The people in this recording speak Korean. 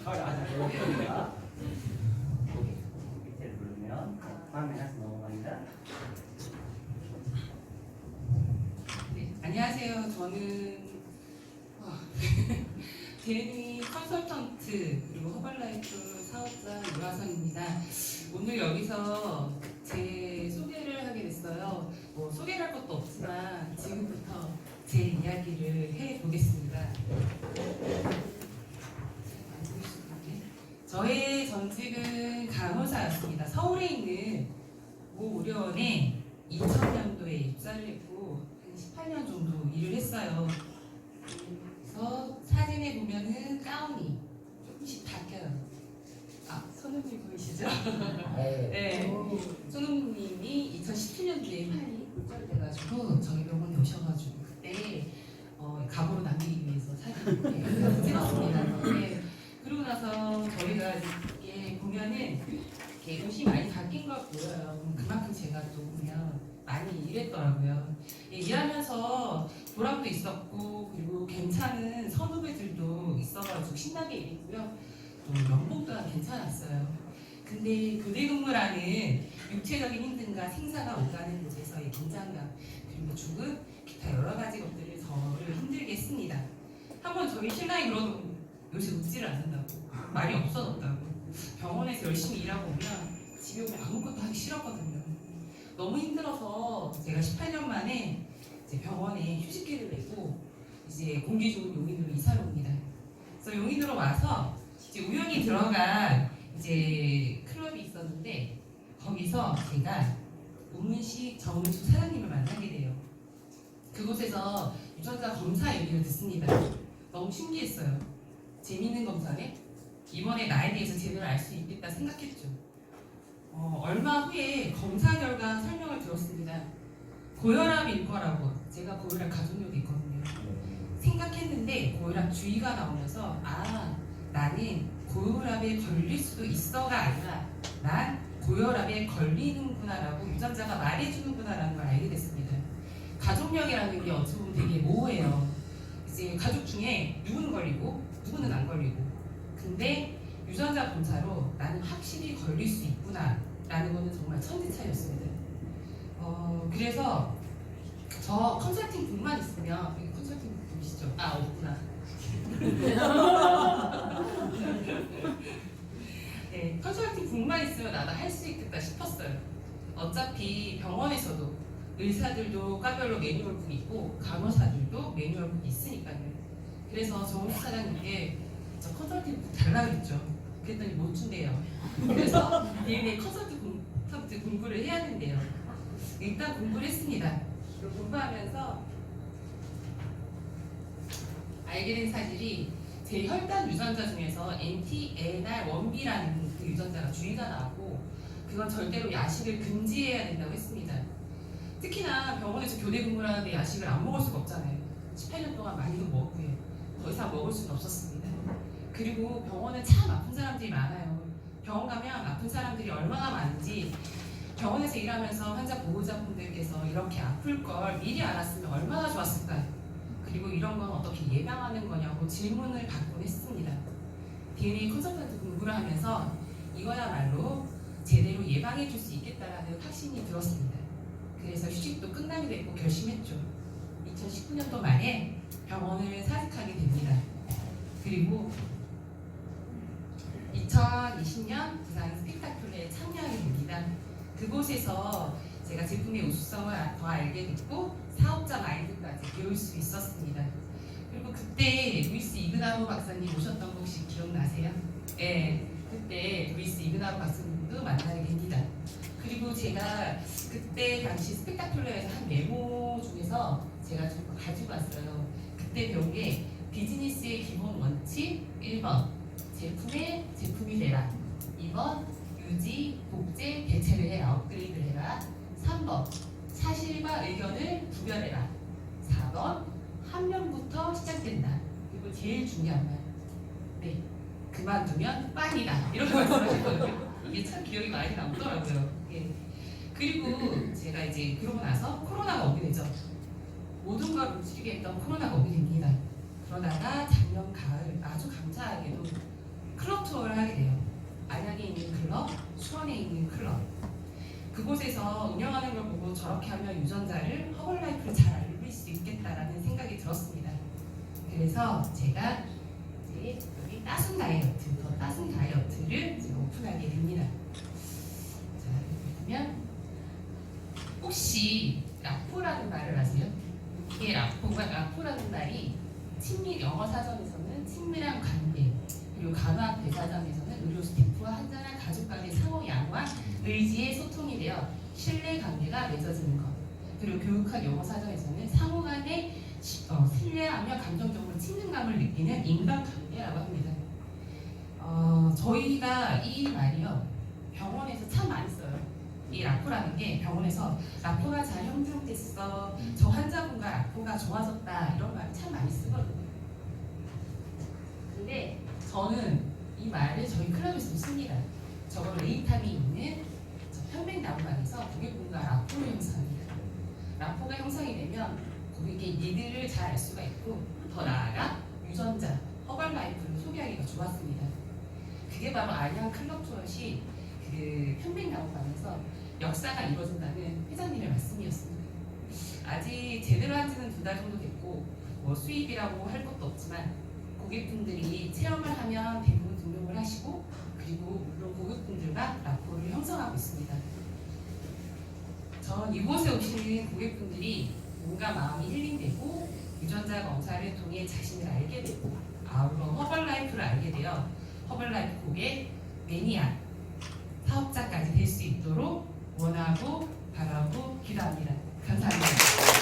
여기입니다. 밑에를 누르면 화면에서 넘어갑니다. 네, 안녕하세요. 저는 대니 컨설턴트 그리고 허벌라이프 사업자 유아선입니다. 오늘 여기서 제 소개를 하게 됐어요. 소개를 할 것도 없지만 지금부터 제 이야기를 해보겠습니다. 저의 전직은 간호사였습니다. 서울에 있는 모 의료원에 2000년도에 입사를 했고 한 18년 정도 일을 했어요. 그래서 사진에 보면은 가운이 조금씩 바뀌어요. 손흥민 보이시죠? 네. 손흥민이 2017년도에 팔이 골절이 돼가지고 저희 병원에 오셔가지고 그때 가보로 남기기 위해서 사진을 이렇게 찍었습니다. 네. 그러고 나서 저희가 이렇게 보면은 이렇게 옷이 많이 바뀐 걸 보여요. 그만큼 제가 또 보면 많이 일했더라고요. 일하면서 보람도 있었고 그리고 괜찮은 선후배들도 있어가지고 신나게 일했고요. 또 연봉 또한 괜찮았어요. 근데 교대 근무라는 육체적인 힘듦과 생사가 오가는 곳에서의 긴장감 그리고 죽음 기타 여러 가지 것들을 저를 힘들게 했습니다. 한번 저희 신랑이 그러더니 요새 웃지를 않는다고 말이 없어졌다고 병원에서 열심히 일하고 오면 집에 오면 아무것도 하기 싫었거든요. 너무 힘들어서 제가 18년 만에 이제 병원에 휴직기를 내고 이제 공기 좋은 용인으로 이사를 옵니다. 그래서 용인으로 와서 이제 우연히 들어간 이제 클럽이 있었는데 거기서 제가 우문식 정은수 사장님을 만나게 돼요. 그곳에서 유전자 검사 얘기를 듣습니다. 너무 신기했어요. 재밌는 검사네? 이번에 나에 대해서 제대로 알 수 있겠다 생각했죠. 얼마 후에 검사 결과 설명을 들었습니다. 고혈압일 거라고. 제가 고혈압 가족력이 있거든요. 생각했는데 고혈압 주의가 나오면서 나는 고혈압에 걸릴 수도 있어가 아니라 난 고혈압에 걸리는구나라고 유전자가 말해주는구나라는 걸 알게 됐습니다. 가족력이라는 게 어찌 보면 되게 모호해요. 이제 가족 중에 누구는 걸리고 누구는 안 걸리고 근데 유전자 검사로 나는 확실히 걸릴 수 있구나 라는 거는 정말 천지차이였습니다. 그래서 저 컨설팅 북만 있으면 여기 컨설팅 북 보이시죠? 없구나. 네, 컨설팅 북만 있으면 나도 할 수 있겠다 싶었어요. 어차피 병원에서도 의사들도 과별로 매뉴얼북이 있고 간호사들도 매뉴얼북이 있으니까요. 그래서 정은수 사장님께 저 컨설팅 북 달라 그랬죠. 그랬더니 못 준대요. 그래서 DNA 컨설팅 공부를 해야 된대요. 일단 공부를 했습니다. 공부하면서 알게 된 사실이 제 혈당 유전자 중에서 NTNR1B라는 그 유전자가 주의가 나왔고 그건 절대로 야식을 금지해야 된다고 했습니다. 특히나 병원에서 교대 근무를 하는데 야식을 안 먹을 수가 없잖아요. 18년 동안 많이도 먹고요. 더 이상 먹을 수는 없었습니다. 그리고 병원은 참 아픈 사람들이 많아요. 병원 가면 아픈 사람들이 얼마나 많은지 병원에서 일하면서 환자 보호자분들께서 이렇게 아플 걸 미리 알았으면 얼마나 좋았을까. 그리고 이런 건 어떻게 예방하는 거냐고 질문을 받곤 했습니다. DNA 컨설턴트 공부를 하면서 이거야말로 제대로 예방해 줄 수 있겠다라는 확신이 들었습니다. 그래서 휴직도 끝나게 됐고 결심했죠. 2019년도 말에 병원을 사직하게 됩니다. 그리고 2020년 부산 스펙타클러에 참여하게 됩니다. 그곳에서 제가 제품의 우수성을 더 알게 됐고 사업자 마인드까지 배울 수 있었습니다. 그리고 그때 루이스 이그나로 박사님 오셨던 거 혹시 기억나세요? 네, 그때 루이스 이그나로 박사님도 만나게 됩니다. 그리고 제가 그때 당시 스펙타클러에서 한 메모 중에서 제가 좀 가지고 왔어요. 그때 배운 게 비즈니스의 기본 원칙 1번 제품이 되라 2번 유지, 복제, 대체를 해라 업그레이드를 해라 3번 사실과 의견을 구별해라 4번 합령부터 시작된다 그리고 제일 중요한 말 그만두면 빵이다 이렇게 말씀하셨거든요. 이게 참 기억이 많이 남더라고요. 그리고 제가 이제 그러고 나서 코로나가 오게 되죠. 모든 걸 뭉치게 했던 코로나가 오게 됩니다. 그러다가 작년 가을 아주 감사하게도 클럽 병원에서 운영하는 걸 보고 저렇게 하면 유전자를 허벌라이프를 잘 알릴 수 있겠다라는 생각이 들었습니다. 그래서 제가 이제 여기 따순 다이어트, 더 따순 다이어트를 이제 오픈하게 됩니다. 자, 그러면 혹시 라포라는 말을 아세요? 이게 라포라는 말이 영어 사전에서는 친밀한 관계, 그리고 간호학 대사전에서는 의료 스태프와 환자나 가족 간의 상호 양화, 의지의 소통이 되어 신뢰 관계가 맺어지는 것. 그리고 교육학 영어 사전에서는 상호 간의 신뢰하며 감정적으로 친근감을 느끼는 인간관계라고 합니다. 저희가 이 말이요 병원에서 참 많이 써요. 이 라포라는 게 병원에서 라포가 잘 형성됐어, 저 환자분과 라포가 좋아졌다, 이런 말 참 많이 쓰거든요. 근데 저는 이 말을 저희 클럽에서도 씁니다. 저거 레이탐이 있는 편백나무관에서 고객분과 라포를 형성합니다. 라포가 형성이 되면 고객의 니드를 잘 알 수가 있고, 더 나아가 유전자, 허벌라이프를 소개하기가 좋았습니다. 그게 바로 아양 클럽 투어시 그 편백나무관에서 역사가 이루어진다는 회장님의 말씀이었습니다. 아직 제대로 한 지는 2달 정도 됐고, 뭐 수입이라고 할 것도 없지만 고객분들이 체험을 하면 대부분 등록을 하시고, 그리고 물론 고객분들과 라포를 형성하고 있습니다. 전 이곳에 오시는 고객분들이 몸과 마음이 힐링되고 유전자 검사를 통해 자신을 알게 되고, 아울러 허벌라이프를 알게 되어 허벌라이프 고객 매니아 사업자까지 될 수 있도록 원하고 바라고 기도합니다. 감사합니다.